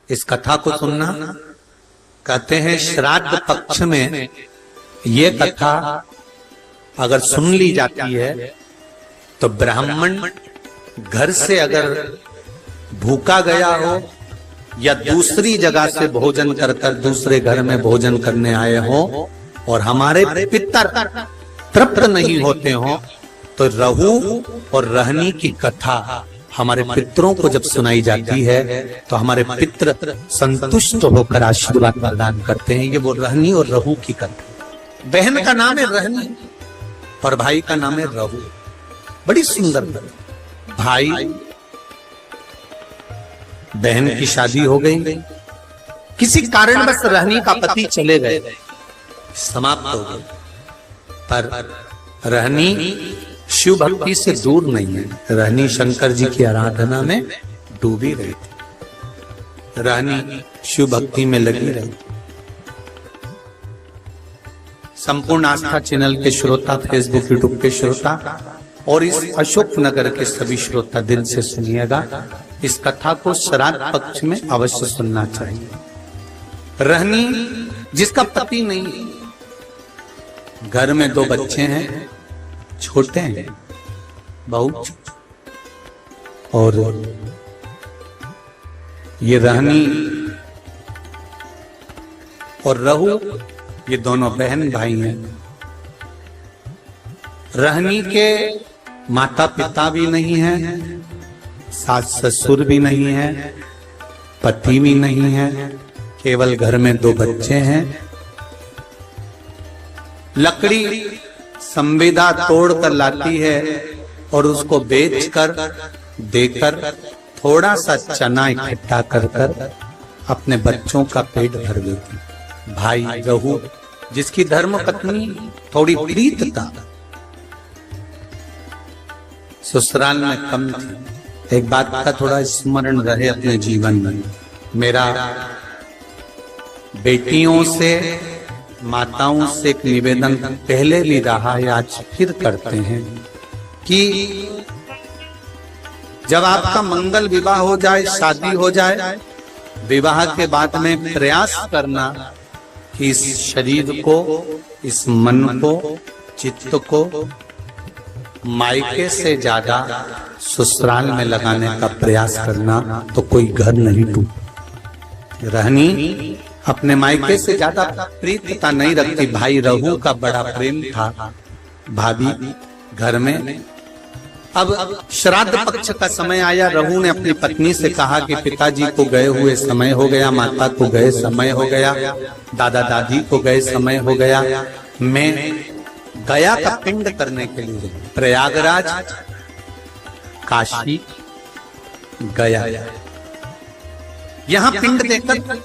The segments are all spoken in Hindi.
इस कथा को सुनना। कहते हैं श्राद्ध पक्ष में ये कथा अगर सुन ली जाती है तो ब्राह्मण घर से अगर भूखा गया हो या दूसरी जगह से भोजन कर दूसरे घर में भोजन करने आए हो और हमारे पितर तृप्त नहीं होते हो, तो रहू और रहनी की कथा हमारे पितरों को जब सुनाई जाती है तो हमारे पितर संतुष्ट होकर आशीर्वाद प्रदान करते हैं। ये वो रहनी और रहू की कथा। बहन का नाम है रहनी और भाई का नाम है रहू। बड़ी सुंदर भाई बहन की शादी हो गई, किसी कारणवश रहनी का पति चले गए, समाप्त हो गए, पर रहनी शिव भक्ति से दूर नहीं है। रहनी शंकर जी की आराधना में डूबी रही थी, रहनी शिव भक्ति में लगी रही। संपूर्ण आस्था चैनल के श्रोता, फेसबुक यूट्यूब के श्रोता और इस अशोक नगर के सभी श्रोता दिल से सुनिएगा। इस कथा को श्राद्ध पक्ष में अवश्य सुनना चाहिए। रहनी जिसका पति नहीं, घर में 2 बच्चे हैं, छोटे हैं बहुत, और ये रहनी और रहू ये दोनों बहन भाई हैं। रहनी के माता पिता भी नहीं है, सास ससुर भी नहीं है, पति भी नहीं है, केवल घर में 2 बच्चे हैं। लकड़ी संविदा तोड़ कर लाती है और उसको बेचकर देकर थोड़ा सा चना इकट्ठा कर अपने बच्चों का पेट भर देती। भाई रहू जिसकी धर्म पत्नी थोड़ी प्रीत था, ससुराल में कम थी। एक बात का थोड़ा स्मरण रहे अपने जीवन में, मेरा बेटियों से माताओं से एक निवेदन पहले भी रहा है, आज फिर करते हैं कि जब आपका मंगल विवाह हो जाए, शादी हो जाए, विवाह के बाद में प्रयास करना कि इस शरीर को, इस मन को, चित्त को मायके से ज्यादा ससुराल में लगाने का प्रयास करना, तो कोई घर नहीं टूटे। रहनी अपने मायके से ज्यादा प्रीतता नहीं रखती। भाई रहू का बड़ा प्रेम था भाभी घर में। अब श्राद्ध पक्ष का समय आया, रहू ने अपनी पत्नी से कहा कि पिताजी को गए हुए समय हो गया, माता को गए समय हो गया, दादा दादी को गए समय हो गया, मैं गया का पिंड करने के लिए प्रयागराज, काशी गया, यहाँ पिंड देकर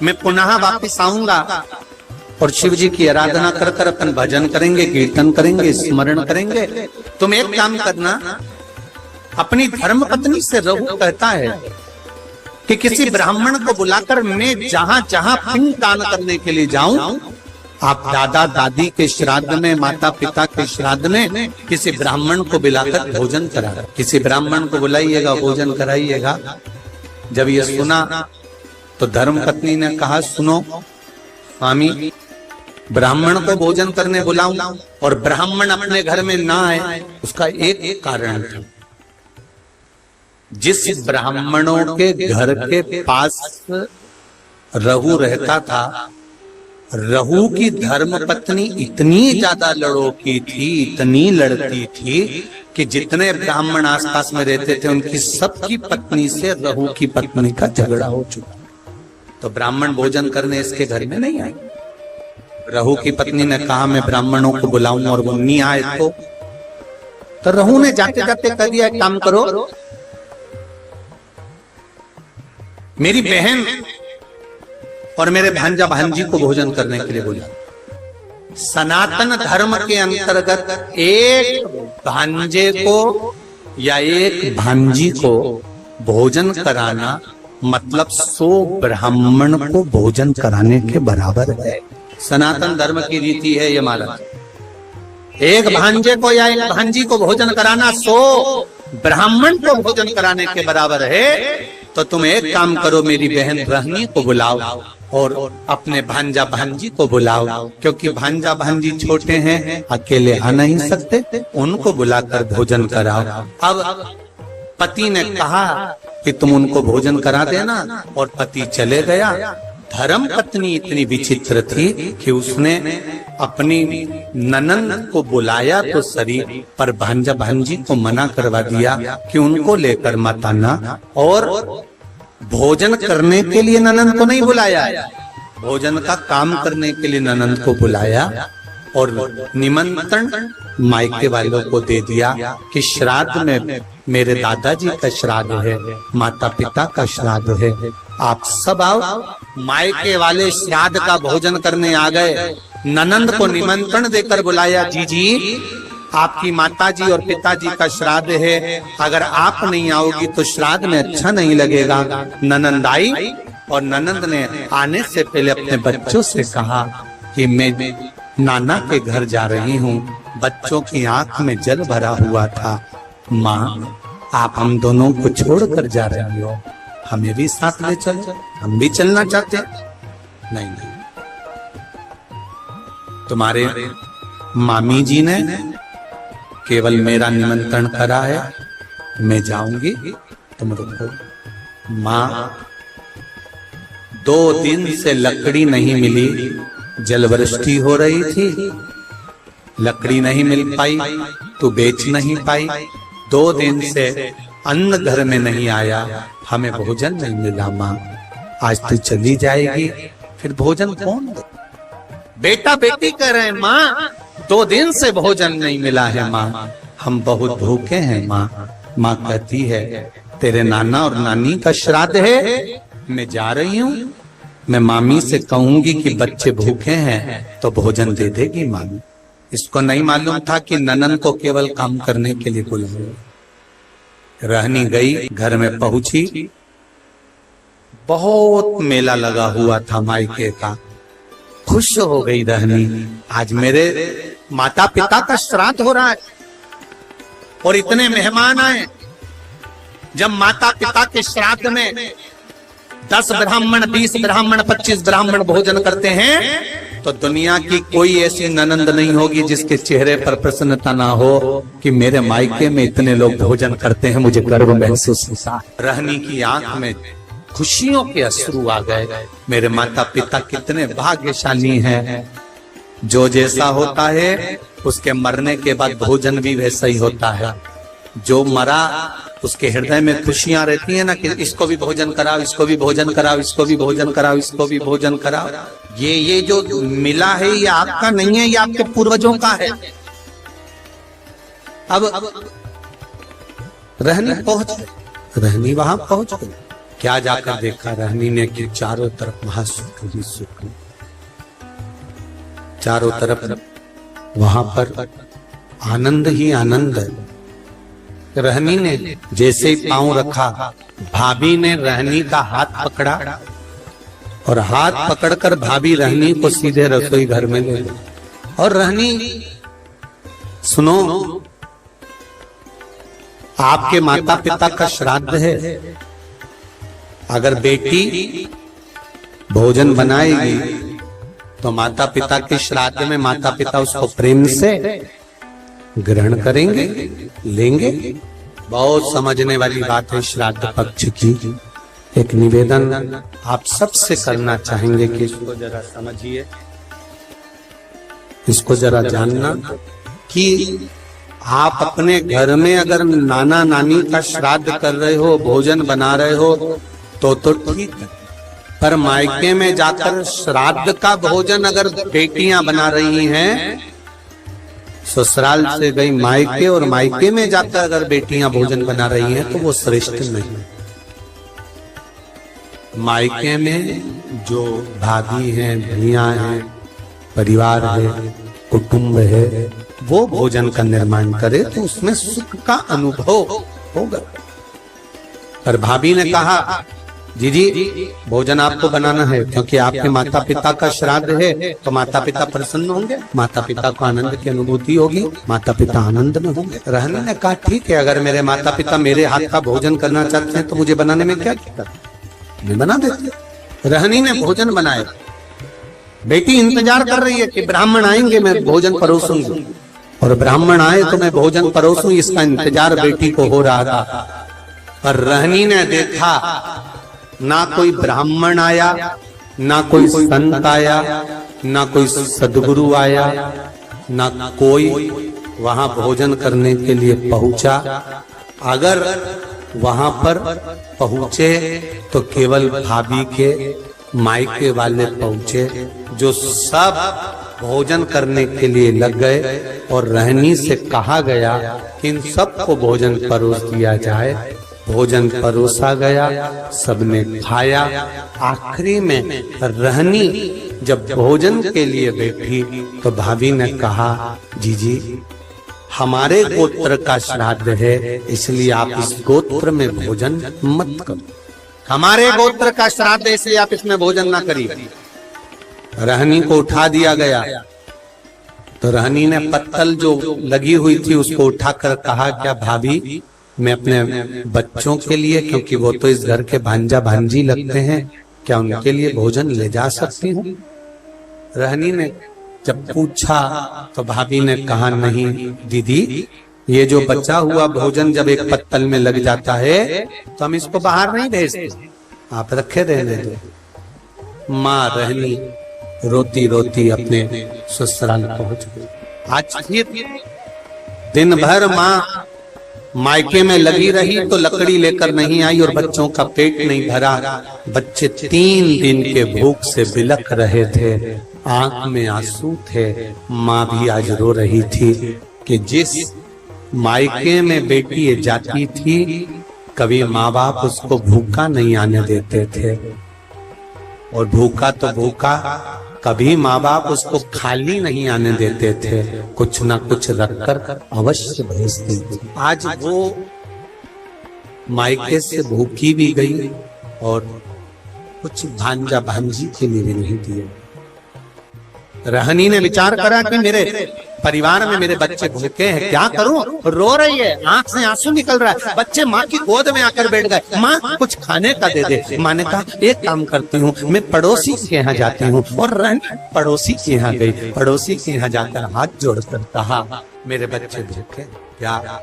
मैं पुनः वापस आऊंगा और शिव जी की आराधना कर अपन भजन करेंगे, कीर्तन करेंगे, स्मरण करेंगे। तुम एक काम करना, अपनी धर्म पत्नी से रहू कहता है कि किसी ब्राह्मण को बुलाकर मैं जहां जहां पिंड दान करने के लिए जाऊं, आप दादा दादी के श्राद्ध में, माता पिता के श्राद्ध में किसी ब्राह्मण को बुलाकर भोजन करा, किसी ब्राह्मण को बुलाइएगा, भोजन कराइएगा। जब ये सुना तो धर्म पत्नी ने कहा, सुनो स्वामी, ब्राह्मण को भोजन करने बुलाऊं और ब्राह्मण अपने घर में ना आए, उसका एक कारण था। जिस ब्राह्मणों के घर के पास रहू रहता था, रहू की धर्म पत्नी इतनी ज्यादा लड़ोकी थी, इतनी लड़ती थी कि जितने ब्राह्मण आसपास में रहते थे उनकी सबकी पत्नी से रहू की पत्नी का झगड़ा हो चुका। तो ब्राह्मण भोजन करने इसके घर में नहीं आए। रहू की पत्नी ने कहा मैं ब्राह्मणों को बुलाऊं और वो नहीं आए तो रहू ने जाते जाते कह दिया, काम करो, मेरी बहन और मेरे भांजा भांजी को भोजन करने के लिए बोला। सनातन धर्म के अंतर्गत एक भांजे को या एक भांजी को भोजन कराना मतलब 100 ब्राह्मण को भोजन कराने के बराबर है। सनातन धर्म की रीति है ये माला। एक भांजे को या एक भांजी को भोजन कराना 100 ब्राह्मण को भोजन कराने के बराबर है। तो तुम एक काम करो, मेरी बहन रहनी को बुलाओ और अपने भांजा भांजी को बुलाओ, क्योंकि भांजा भांजी छोटे हैं, अकेले आ नहीं सकते, उनको बुलाकर भोजन कराओ। अब पति ने कहा कि तुम उनको भोजन करा देना, और पति चले गया। धर्म पत्नी इतनी विचित्र थी कि उसने अपनी ननंद को बुलाया तो सरी, पर भांजा भांजी को मना करवा दिया कि उनको लेकर मत आना, और भोजन करने के लिए ननंद को नहीं बुलाया, भोजन का काम करने के लिए ननंद को बुलाया, और निमंत्रण मायके वालों को दे दिया कि श्राद्ध में मेरे दादाजी का श्राद्ध है, माता पिता का श्राद्ध है, आप सब आओ। मायके वाले श्राद्ध का भोजन करने आ गए। ननंद को निमंत्रण देकर बुलाया, जी आपकी माताजी और पिताजी का श्राद्ध है, अगर आप नहीं आओगी तो श्राद्ध में अच्छा नहीं लगेगा। ननंद आई, और ननंद ने आने से पहले अपने बच्चों से कहा कि मैं नाना के घर जा रही हूँ। बच्चों की आंख में जल भरा हुआ था। माँ, आप हम दोनों को छोड़कर जा रही हो, हमें भी साथ ले चलो, हम भी चलना चाहते। नहीं, तुम्हारे मामी जी ने केवल मेरा निमंत्रण करा है, मैं जाऊंगी, तुम रुको। माँ, 2 दिन से लकड़ी नहीं मिली, जलवृष्टि हो रही थी, लकड़ी नहीं मिल पाई तो बेच नहीं पाई, 2 दिन से अन्न घर में नहीं आया, हमें भोजन नहीं मिला। माँ, आज तू चली जाएगी, फिर भोजन कौन दे? बेटा बेटी कह रहे हैं, माँ 2 दिन से भोजन नहीं मिला है माँ, हम बहुत भूखे हैं माँ। माँ कहती है, तेरे नाना और नानी का श्राद्ध है, मैं जा रही हूँ, मैं मामी से कहूंगी कि बच्चे भूखे हैं तो भोजन दे देगी मामी। इसको नहीं मालूम था कि ननन को केवल काम करने के लिए बुलाया। रहनी गई, घर में पहुंची, बहुत मेला लगा हुआ था मायके का। खुश हो गई रहनी, आज मेरे माता पिता का श्राद्ध हो रहा है और इतने मेहमान आए। जब माता पिता के श्राद्ध में 10 ब्राह्मण, 20 ब्राह्मण, 25 ब्राह्मण भोजन करते हैं, तो दुनिया की कोई ऐसी ननंद नहीं होगी जिसके चेहरे पर प्रसन्नता ना हो कि मेरे मायके में इतने लोग भोजन करते हैं, मुझे गर्व महसूस होता। रहनी की आंख में खुशियों के अश्रु आ गए। मेरे माता पिता कितने भाग्यशाली हैं। जो जैसा होता है उसके मरने के बाद भोजन भी वैसा ही होता है। जो मरा उसके हृदय में खुशियां रहती है ना कि इसको भी भोजन कराओ, इसको भी भोजन कराओ, इसको भी भोजन कराओ, इसको भी भोजन कराओ। ये जो मिला है ये आपका नहीं है, ये आपके पूर्वजों का है। अब रहनी पहुंच गई, रहनी वहां पहुंच गई। क्या जाकर देखा रहनी ने कि चारों तरफ महासुख ही सुख, चारों तरफ वहां पर आनंद ही आनंद है। रहनी ने जैसे ही पांव रखा, भाभी ने रहनी का हाथ पकड़ा और हाथ पकड़कर भाभी रहनी को सीधे रसोई घर में ले गई। और रहनी, सुनो, आपके माता पिता का श्राद्ध है, अगर बेटी भोजन बनाएगी तो माता पिता के श्राद्ध में माता पिता उसको प्रेम से ग्रहण करेंगे, लेंगे। बहुत समझने वाली बात है श्राद्ध पक्ष की। एक निवेदन आप सबसे करना चाहेंगे कि इसको जरा समझिए, इसको जरा जानना कि आप अपने घर में अगर नाना नानी का श्राद्ध कर रहे हो, भोजन बना रहे हो तो ठीक है, पर मायके में जाकर श्राद्ध का भोजन अगर बेटियां बना रही हैं, ससुराल से गई मायके और मायके में जाकर अगर बेटियां भोजन बना रही हैं तो वो श्रेष्ठ नहीं। मायके में जो भाभी हैं, भैया हैं, परिवार है, कुटुंब है, वो भोजन का निर्माण करे तो उसमें सुख का अनुभव होगा। पर भाभी ने कहा जी भोजन आपको बनाना है, क्योंकि आपके माता पिता का श्राद्ध है, तो माता पिता प्रसन्न होंगे, माता पिता को आनंद की अनुभूति होगी, माता पिता आनंद में होंगे। रहनी ने कहा ठीक है, अगर मेरे माता पिता मेरे हाथ का भोजन करना चाहते हैं तो मुझे बनाने में क्या दिक्कत, मैं बना देती। रहनी ने भोजन बनाया। बेटी इंतजार कर रही है कि ब्राह्मण आएंगे, मैं भोजन परोसूंगी, और ब्राह्मण आए तो मैं भोजन परोसूं, इसका इंतजार बेटी को हो रहा था। पर रहनी ने देखा ना कोई ब्राह्मण आया, ना कोई संत आया, ना कोई सदगुरु आया, ना कोई वहां भोजन करने के लिए पहुंचा। अगर वहां पर पहुंचे तो केवल भाभी के मायके वाले पहुंचे, जो सब भोजन करने के लिए लग गए, और रहनी से कहा गया कि इन सबको भोजन परोस दिया जाए। भोजन परोसा गया, सबने खाया। आखिरी में रहनी जब भोजन के लिए बैठी तो भाभी ने कहा, जीजी हमारे गोत्र का श्राद्ध है, इसलिए आप इस गोत्र में भोजन मत करो। हमारे गोत्र का श्राद्ध है, इसलिए आप इसमें भोजन ना करिए। रहनी को उठा दिया गया, तो रहनी ने पत्तल जो लगी हुई थी उसको उठाकर कहा, क्या भाभी मैं अपने बच्चों के लिए, क्योंकि वो तो इस घर के भांजा भांजी लगते हैं, क्या उनके लिए भोजन ले जा सकती हूँ? रहनी ने जब पूछा तो भाभी ने कहा, नहीं दीदी, ये जो बचा हुआ भोजन जब एक पत्तल में लग जाता है तो हम इसको बाहर नहीं भेजते, आप रखे रहने दो। माँ रहनी रोती रोती अपने ससुराल पहुंच गई। आज फिर दिन भर माँ मायके में लगी रही तो लकड़ी लेकर नहीं आई, और बच्चों का पेट नहीं भरा। बच्चे 3 दिन के भूख से बिलख रहे थे, आंख में आंसू थे। माँ भी आज रो रही थी कि जिस मायके में बेटी जाती थी, कभी माँ बाप उसको भूखा नहीं आने देते थे, और भूखा तो भूखा, कभी माँ बाप उसको खाली नहीं आने देते थे, कुछ ना कुछ रखकर अवश्य भेजते थे। आज वो मायके से भूखी भी गई और कुछ भांजा भांजी के लिए भी नहीं दिए। रहनी ने विचार करा कि मेरे परिवार में मेरे बच्चे भूखे हैं, क्या करूं? रो रही है, आंख से आंसू निकल रहा है, बच्चे माँ की गोद में आकर बैठ गए। माँ कुछ खाने का दे दे। माँ ने कहा एक काम करती हूँ, मैं पड़ोसी के यहाँ जाती हूँ। और रहनी पड़ोसी के यहाँ गई। पड़ोसी के यहाँ जाकर हाथ जोड़कर कहा, मेरे बच्चे भूखे, क्या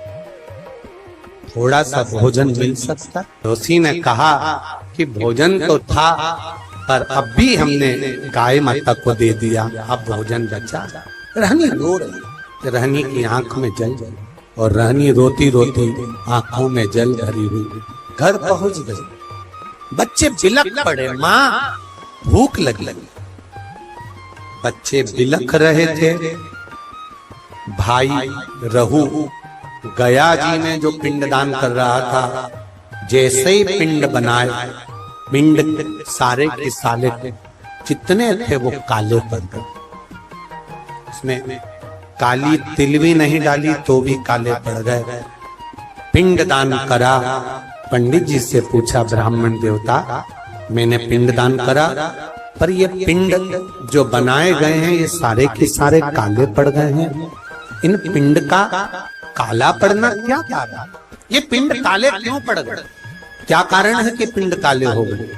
थोड़ा सा भोजन मिल सकता? पड़ोसी ने कहा कि भोजन तो था, पर अब भी हमने गाय माता को दे दिया, अब भोजन बचा। रहनी रो रही, रहनी की आंख में जल, और रहनी रोती रोती आंखों में जल भरी हुई घर पहुंच गई। बच्चे बिलख पड़े, माँ भूख लगी। बच्चे बिलख रहे थे। भाई रहू गया जी में जो पिंडदान कर रहा था, जैसे ही पिंड बनाए, पिंड सारे के साले जितने थे वो काले पड़ गए। उसमें काली तिल भी नहीं डाली तो भी काले पड़ गए। पिंड दान करा। पंडित जी से पूछा, ब्राह्मण देवता मैंने पिंड दान करा, पर ये पिंड जो बनाए गए हैं ये सारे के सारे काले पड़ गए हैं, इन पिंड का काला पड़ना क्या कारण? ये पिंड काले क्यों पड़ गए? क्या कारण है कि पिंड काले हो गए?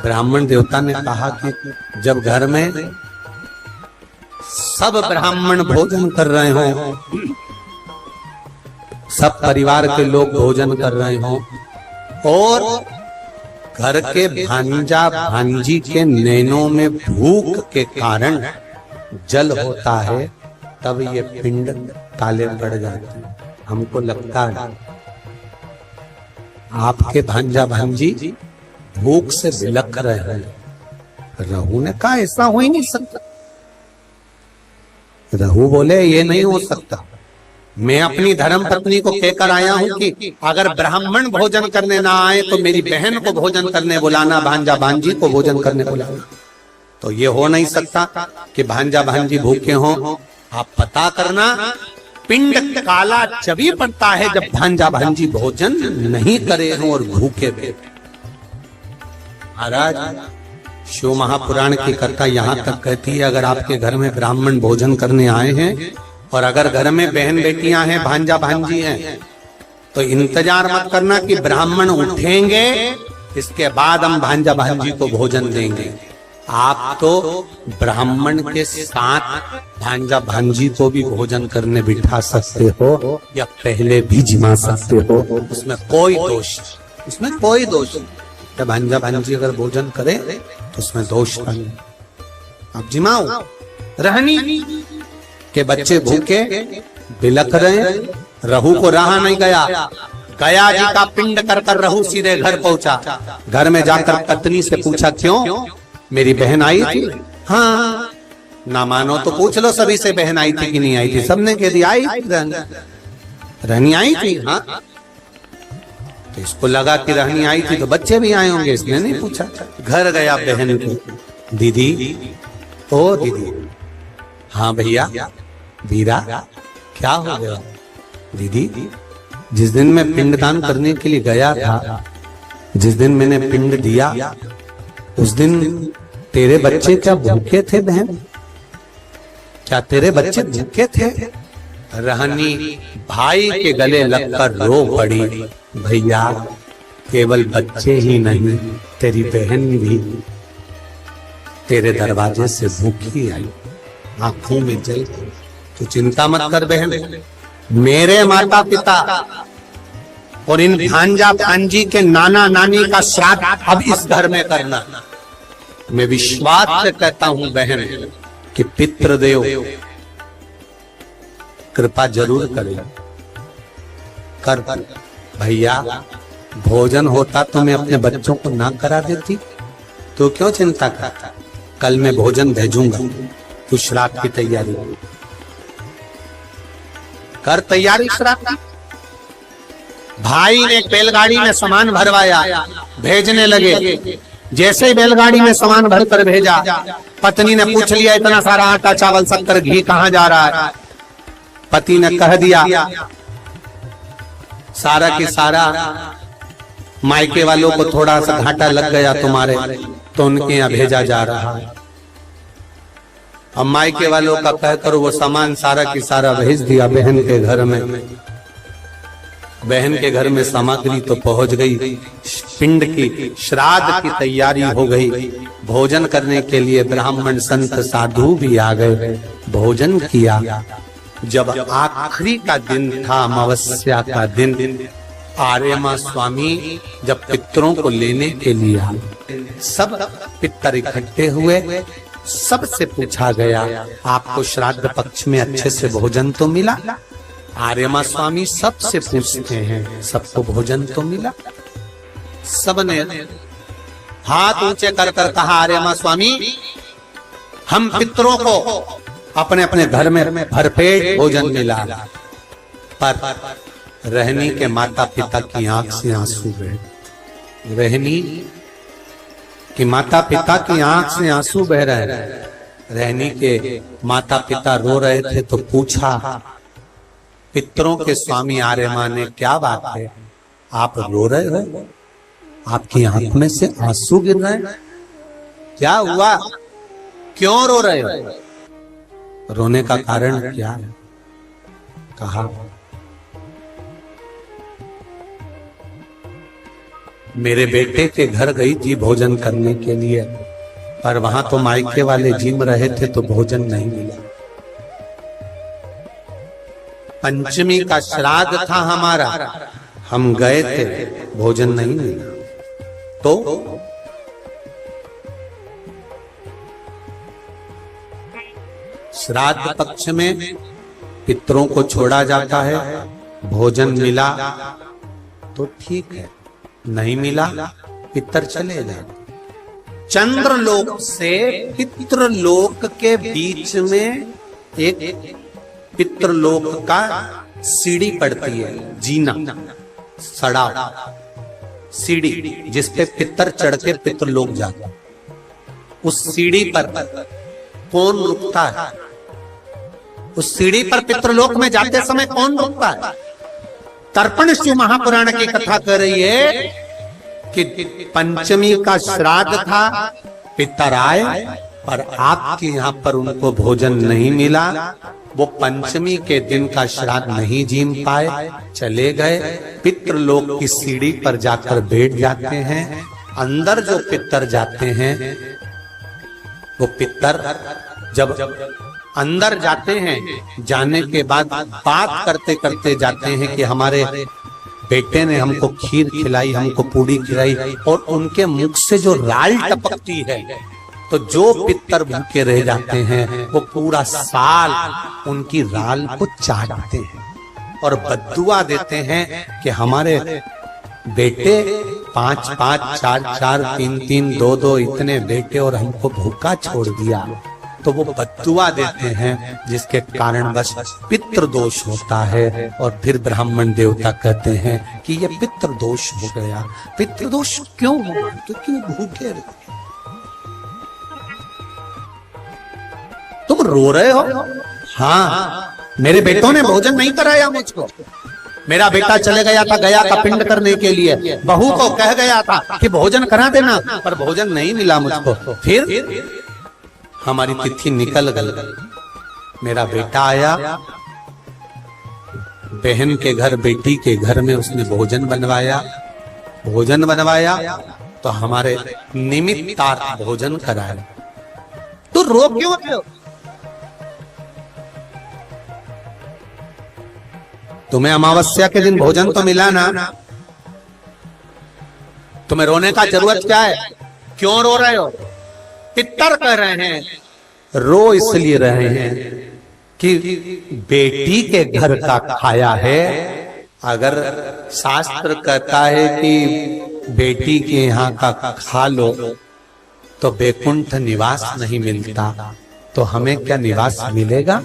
ब्राह्मण देवता ने कहा कि जब घर में सब ब्राह्मण भोजन कर रहे हो, सब परिवार के लोग भोजन कर रहे हो, और घर के भांजा भांजी के नैनों में भूख के कारण जल होता है, तब ये पिंड काले पड़ जाते हैं। हमको लगता है आपके भांजा भांजी भूख से बिलख रहे हैं। रहू ने कहा ऐसा हो ही नहीं सकता। रहू बोले ये नहीं हो सकता, मैं अपनी धर्म पत्नी को कहकर आया हूं कि अगर ब्राह्मण भोजन करने ना आए तो मेरी बहन को भोजन करने बुलाना, भांजा भांजी को भोजन करने बुलाना। तो ये हो नहीं सकता कि भांजा भांजी भूखे हों। आप पता करना, पिंड काला जभी पड़ता है जब भांजा भांजी भोजन नहीं करे हों और भूखे बैठे। महाराज शिव महापुराण की कथा यहाँ तक कहती है, अगर आपके घर में ब्राह्मण भोजन करने आए हैं और अगर घर में बहन बेटियां हैं, भांजा भांजी हैं, तो इंतजार मत करना कि ब्राह्मण उठेंगे इसके बाद हम भांजा भांजी को भोजन देंगे। आप तो ब्राह्मण के साथ भांजा भांजी को भी भोजन करने बिठा सकते हो या पहले भी जिमा सकते हो, उसमें कोई दोष, उसमें कोई दोष नहीं। भांजा भांजी अगर भोजन करे तो उसमें दोष नहीं। आप जिमाओ। रहनी के बच्चे भूखे बिलख रहे, रहू को रहा नहीं गया, गया जी का पिंड कर कर रहू सीधे घर पहुंचा। घर में जाकर पत्नी से पूछा, क्यों मेरी बहन आई थी? हाँ, ना मानो तो पूछ लो सभी से, बहन आई थी कि नहीं आई थी? सबने कह दिया आई थी, रहनी आई थी। हाँ, तो इसको लगा कि रहनी आई थी तो बच्चे भी आए होंगे, इसने नहीं पूछा। घर गया बहन को, दीदी ओ दीदी। हाँ भैया वीरा, क्या हो गया? दीदी जिस दिन मैं पिंडदान करने के लिए गया था, जिस दिन मैंने पिंड दिया, उस दिन तेरे बच्चे क्या भूखे थे बहन? क्या तेरे बच्चे भूखे थे? रहनी भाई के गले लगकर रो पड़ी, भैया केवल बच्चे ही नहीं, तेरी बहन भी तेरे दरवाजे से भूखी आई, आंखों में जल। तो चिंता मत कर बहन, मेरे माता पिता और इन भांजा भांजी के नाना नानी का श्राद्ध अब इस घर में करना। मैं विश्वास से कहता हूं बहन कि पितृदेव कृपा जरूर करेगा। कर भैया, भोजन होता तो मैं अपने बच्चों को ना करा देती, तो क्यों चिंता करता? कल मैं भोजन भेजूंगा, तू श्राद्ध की तैयारी कर। तैयारी श्राद्ध की। भाई ने बैलगाड़ी में सामान भरवाया, भेजने लगे। जैसे ही बैलगाड़ी में सामान भरकर भेजा, पत्नी ने पूछ लिया, इतना सारा आटा चावल शक्कर घी कहाँ जा रहा है? पति ने कह दिया, सारा की सारा मायके वालों को थोड़ा सा घाटा लग गया तुम्हारे, तो उनके यहाँ भेजा जा रहा है। अब मायके वालों का कहकर वो सामान सारा की सारा भेज दिया बहन के घर में। बहन के घर में सामग्री तो पहुंच गई, पिंड की श्राद्ध की तैयारी हो गई। भोजन करने के लिए ब्राह्मण संत साधु भी आ गए, भोजन किया। जब आखिरी का दिन था, अमावस्या का दिन, आर्यमा स्वामी जब पितरों को लेने के लिए आए, सब पितर इकट्ठे हुए। सबसे पूछा गया, आपको श्राद्ध पक्ष में अच्छे से भोजन तो मिला? आर्यमा स्वामी सबसे पूछते हैं, सबको भोजन तो मिला? सबने हाथ ऊंचे कर कर कहा, आर्यमा स्वामी हम पितरों को अपने अपने घर में भरपेट भोजन मिला। पर रहनी के माता पिता की आंख से आंसू बहे। रहनी कि माता पिता की आंख से आंसू बह रहे हैं। रहनी के माता पिता रो रहे थे तो पूछा, पितरों के स्वामी आर्यमा ने, क्या बात है आप रो रहे हो? आपकी आंख में से आंसू गिर रहे हैं, क्या हुआ? क्यों रो रहे हो? रोने का कारण क्या है? कहा, मेरे बेटे के घर गई थी भोजन करने के लिए, पर वहां तो मायके वाले जिम रहे थे तो भोजन नहीं मिला। पंचमी का श्राद्ध था हमारा, हम गए थे, भोजन नहीं मिला। तो श्राद्ध पक्ष में पितरों को छोड़ा जाता है, भोजन मिला तो ठीक है, नहीं मिला पितर चले जाते। चंद्रलोक से पितृलोक के बीच में एक पितृलोक का सीढ़ी पड़ती है, जीना, सड़ा सीढ़ी जिसपे पितर चढ़ के पितृलोक जाता। उस सीढ़ी पर कौन रुकता है? उस सीढ़ी पर पितृलोक में जाते समय कौन रुकता है? तर्पण शिव महापुराण की कथा कर रही है कि पंचमी का श्राद्ध था, पितर आए पर आपके यहाँ पर उनको भोजन नहीं मिला, वो पंचमी के दिन का श्राद्ध नहीं जीम पाए, चले गए। पितृलोक की सीढ़ी पर जाकर बैठ जाते हैं। अंदर जो पितर जाते हैं, वो पितर जब अंदर जाते हैं, जाने के बाद बात करते करते जाते हैं कि हमारे बेटे ने हमको खीर खिलाई, हमको पूड़ी खिलाई, और उनके मुख से जो राल टपकती है, तो जो पितर भूखे रह जाते हैं वो पूरा साल उनकी राल को चाटते हैं और बद्दुआ देते हैं कि हमारे बेटे 5 5 4 4 3 3 2 2 इतने बेटे और हमको भूखा छोड़ दिया। तो वो बद्दुआ देते हैं, जिसके कारण बस पितृदोष होता है। और फिर ब्राह्मण देवता कहते हैं कि ये पितृदोष हो गया। पितृदोष क्यों हुआ? क्योंकि वो भूखे रहे। तुम रो रहे हो? हाँ, मेरे बेटों ने भोजन नहीं कराया मुझको। मेरा बेटा चले गया था गया का पिंड करने के लिए, बहू को कह गया था कि भोजन करा देना, पर भोजन नहीं मिला मुझको। फिर हमारी तिथि निकल गई। मेरा बेटा आया, बहन के घर, बेटी के घर में उसने भोजन बनवाया तो हमारे निमित्तार्थ भोजन कराया। तो रो क्यों रहे हो? तुम्हें अमावस्या के दिन भोजन तो मिला ना, तुम्हें रोने का जरूरत क्या है? क्यों रो रहे हो? पितर कह रहे हैं, रो इसलिए रहे हैं कि बेटी के घर का खाया है। अगर शास्त्र कहता है कि बेटी के यहाँ का खा लो तो वैकुंठ निवास नहीं मिलता, तो हमें क्या निवास मिलेगा?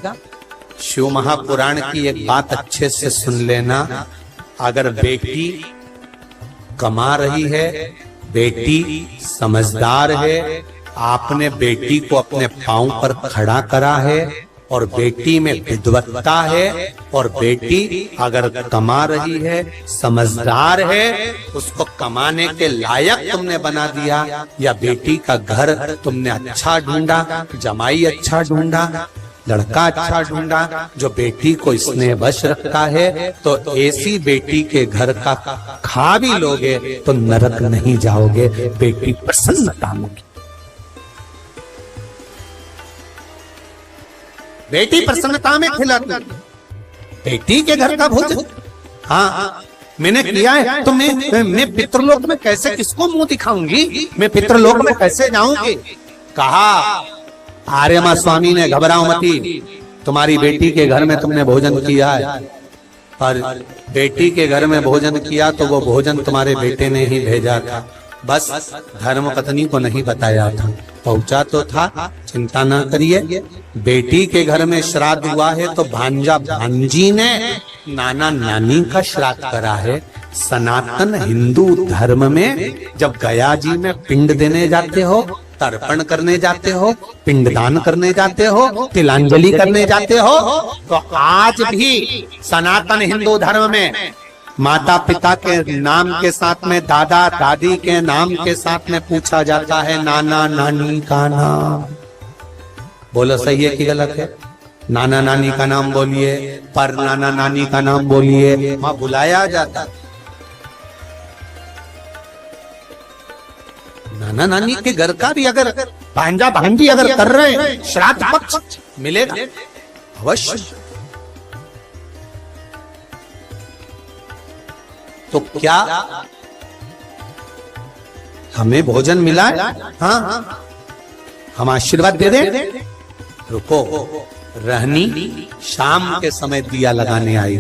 शिव महापुराण की एक बात अच्छे से सुन लेना। अगर बेटी कमा रही है, बेटी समझदार है, आपने बेटी को अपने पांव पर खड़ा करा है और बेटी में विद्वत्ता है, और बेटी अगर कमा रही है, समझदार है, उसको कमाने के लायक तुमने बना दिया, या बेटी का घर तुमने अच्छा ढूंढा, जमाई अच्छा ढूंढा, लड़का अच्छा ढूंढा जो बेटी को स्नेह वश रखता है, तो ऐसी बेटी के घर का खा भी लोगे तो नरक नहीं जाओगे, बेटी प्रसन्नता होगी। बेटी प्रसन्नता में खिलाती, बेटी के घर का भोजन। हाँ, मैंने किया है, तो मैं पितृलोक में कैसे, किसको मुंह दिखाऊंगी? मैं पितृलोक में कैसे जाऊंगी? कहा आर्यमा स्वामी ने, घबराओ मती, तुम्हारी बेटी के घर में तुमने भोजन किया है, और बेटी के घर में भोजन किया तो वो भोजन तुम्हारे बेटे ने ही भेजा था, बस धर्म पत्नी को नहीं बताया था। पहुंचा तो था, चिंता ना करिए। बेटी के घर में श्राद्ध हुआ है तो भांजा भांजी ने नाना नानी का श्राद्ध करा है। सनातन हिंदू धर्म में जब गया जी में पिंड देने जाते हो, तर्पण करने जाते हो, पिंडदान करने जाते हो, तिलांजलि करने जाते हो, तो आज भी सनातन हिंदू धर्म में माता पिता के नाम के साथ में, दादा दादी के नाम के साथ में पूछा जाता है नाना नानी का नाम। बोलो सही है कि गलत है? नाना नानी का नाम बोलिए, पर नाना नानी का नाम बोलिए, वहां बुलाया जाता। नाना नानी के घर का भी अगर भांजा भांजी अगर कर रहे हैं, श्राद्ध पक्ष मिलेगा अवश्य। तो क्या हमें भोजन मिला है? हाँ, हम आशीर्वाद दे दें। रुको, रहनी शाम के समय दिया लगाने आई,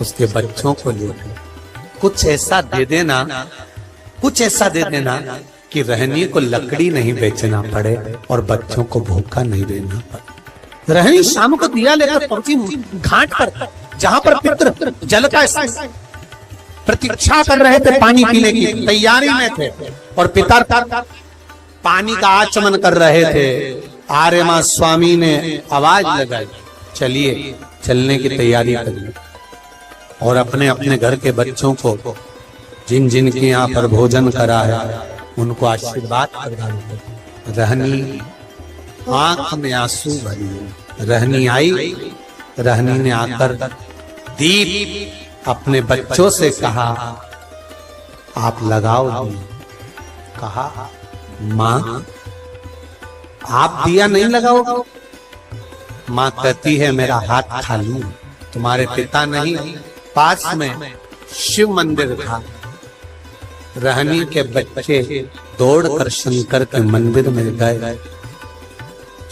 उसके बच्चों को ले कुछ ऐसा दे देना, कुछ ऐसा दे देना कि रहनी को लकड़ी नहीं बेचना पड़े और बच्चों को भूखा नहीं देना पड़े। रहनी शाम को दिया लेकर पहुंची घाट पर, जहां पर पितर जल का प्रतीक्षा कर रहे थे, पानी पीने की तैयारी में थे, और पिता पानी का आचमन कर रहे थे। आर्यमा स्वामी ने आवाज लगाई, चलिए चलने की तैयारी करिए, और अपने अपने घर के बच्चों को जिन जिन के यहाँ पर भोजन करा है उनको आशीर्वाद प्रदान कर। रहनी आंख में आंसू भरी। रहनी आई, रहनी ने आकर दीप अपने बच्चों से कहा आप लगाओ दीप। कहा माँ आप दिया नहीं लगाओ? माँ कहती है मेरा हाथ खाली, तुम्हारे पिता नहीं, पास में शिव मंदिर था। रहनी के बच्चे दौड़कर शंकर के मंदिर में गए।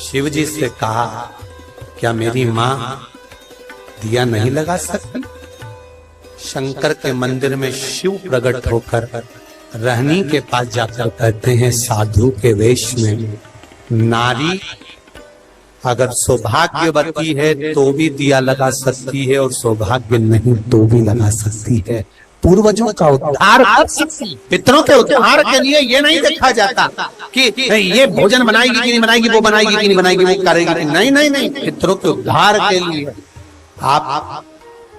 शिव जी से कहा क्या मेरी माँ दिया नहीं लगा सकती? शंकर के मंदिर में शिव प्रकट होकर रहनी के पास जाकर कहते हैं साधु के वेश में, नारी अगर सौभाग्यवती है तो भी दिया लगा सकती है और सौभाग्य नहीं तो भी लगा सकती है। पूर्वजों का उद्धार, पितरों के उद्धार के लिए ये नहीं देखा जाता कि ये भोजन बनाएगी कि नहीं बनाएगी, वो बनाएगी कि नहीं बनाएगी, वो करेगी कि नहीं। नहीं नहीं, पितरों के उद्धार के लिए आप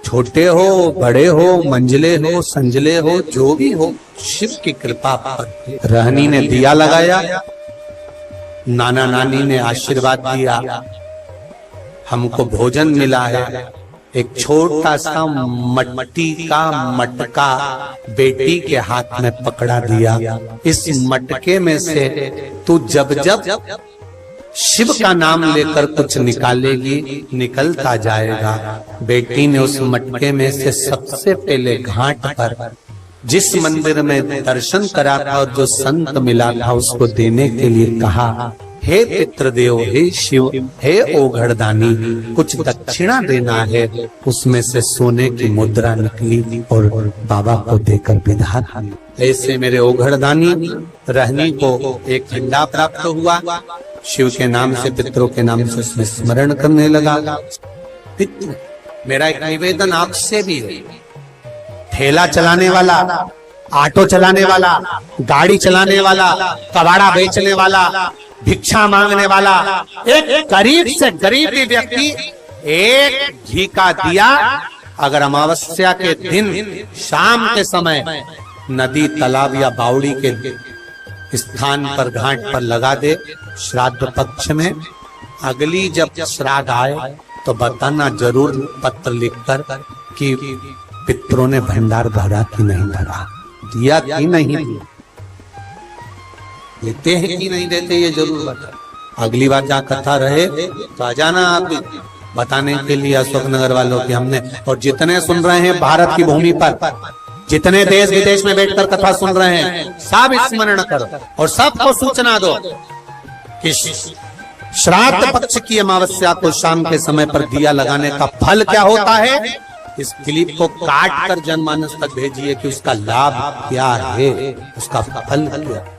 छोटे हो, बड़े हो, मंझले हो, संजले हो, जो भी हो, शिव की कृपा पर। रहनी ने दिया लगाया, नाना नानी ने आशीर्वाद दिया, हमको भोजन मिला है। एक छोटा सा मट्टी का मटका बेटी के हाथ में पकड़ा दिया। इस मटके में से तू जब जब शिव का नाम लेकर कुछ निकालेगी, निकलता जाएगा। बेटी ने उस मटके में से सबसे पहले घाट पर जिस मंदिर में दर्शन करा था और जो संत मिला था उसको देने के लिए कहा, हे पितृदेव, हे शिव, हे ओघड़दानी, कुछ दक्षिणा देना है। उसमें से सोने की मुद्रा निकली और बाबा को देकर विदा। ऐसे मेरे ओघड़दानी रहनी को एक झंडा प्राप्त हुआ। शिव के नाम से, पितरों के नाम से उसमें स्मरण करने लगा। पितृ, मेरा एक निवेदन आपसे भी है, ठेला चलाने वाला, ऑटो चलाने वाला, गाड़ी चलाने वाला, कबाड़ा बेचने वाला, भिक्षा मांगने वाला, एक गरीब से गरीब व्यक्ति एक घी का दिया अगर अमावस्या के दिन शाम के समय नदी, तालाब या बावड़ी के स्थान पर, घाट पर लगा दे, श्राद्ध पक्ष में, अगली जब श्राद्ध आए तो बताना जरूर पत्र लिखकर कि पितरों ने भंडार भरा कि नहीं भरा, दिया कि नहीं दिया, देते हैं कि नहीं देते, ये जरूर बता। अगली बार जहाँ कथा रहे तो आ जाना आप बताने के लिए अशोकनगर वालों की। हमने, और जितने सुन रहे हैं भारत की भूमि पर, जितने देश विदेश में बैठकर कथा सुन रहे हैं, सब स्मरण करो और सबको सूचना दो कि श्राद्ध पक्ष की अमावस्या को शाम के समय पर दिया लगाने का फल क्या होता है। इस क्लिप को काट कर जनमानस तक भेजिए कि उसका लाभ क्या है, उसका फल क्या है।